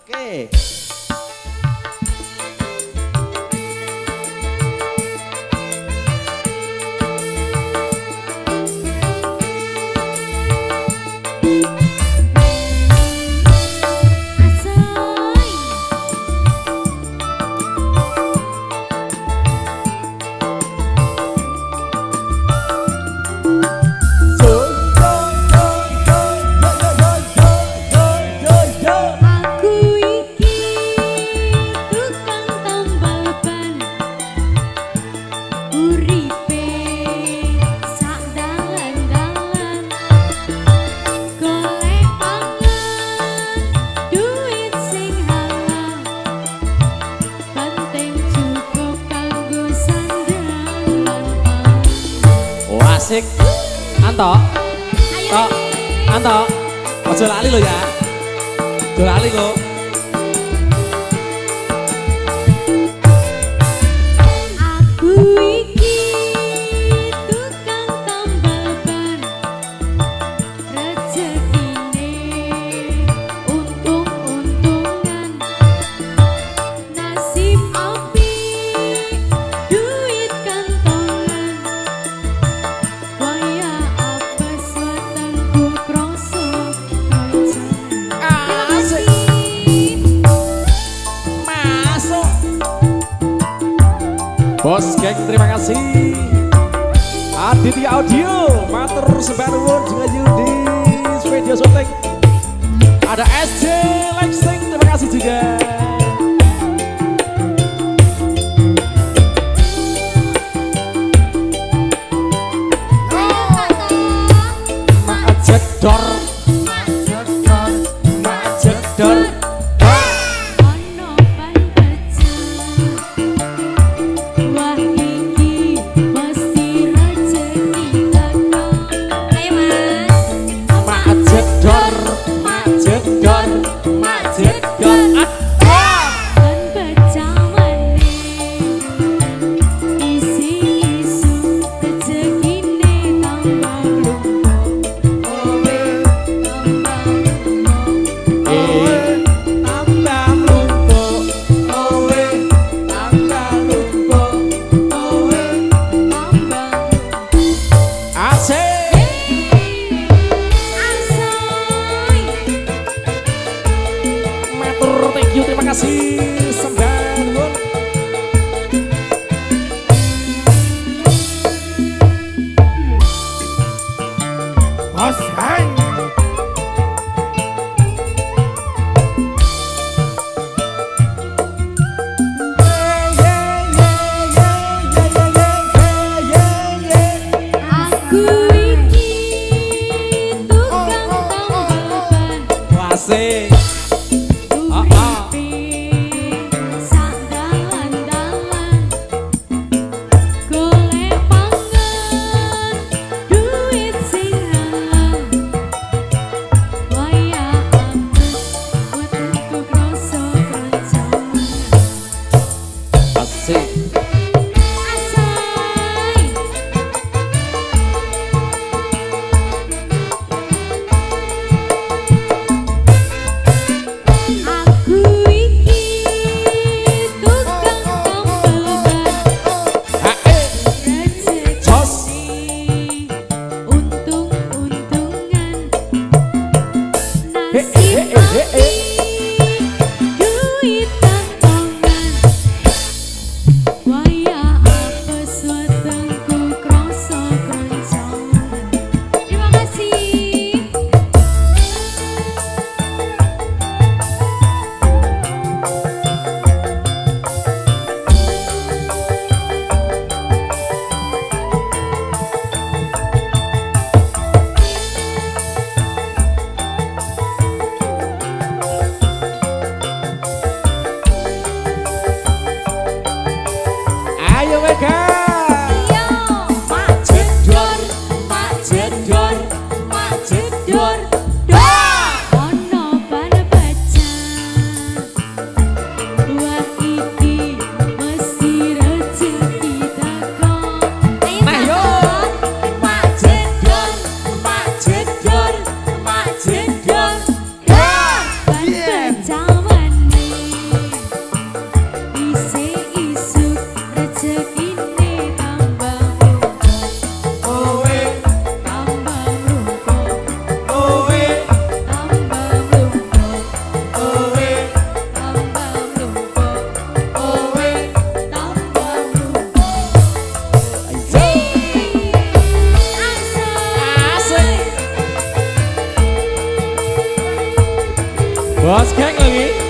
Oke. Asik, Anto, Tok, Anto, ojo lali lo ya, ojo lali lo. Aku iki tukang tambal ban, rezekine untung-untungan, nasib apik, duit kantongan. Waya apes wetengku kroso rancangan. Asik. Masuk. Bos geng, terima kasih. Aditya Audio, matur sembah nuwun juga di video syuting. Ada SJ Lexing, terima kasih juga. Mak jedor, mak jedor. Ono ban pecah, wah iki mesti rezeki teko. Ayo mas, Mak jedor, mak jedor, mak jedor. ban pecah maneh, isi-isu rezekine tambah lumpur. Tambah lumpuk, owe, tambah lumpuk, owe. Asik. Matur, thank you, terima kasih. Sembah nuwun. Bos Hang. Aku iki tukang tambal ban, Asik. uripe sak dalan-dalan, golek pangan, duit sing halal. Waya apes wetengku kroso rancangan. Asik. Asai. Bos geng lagi.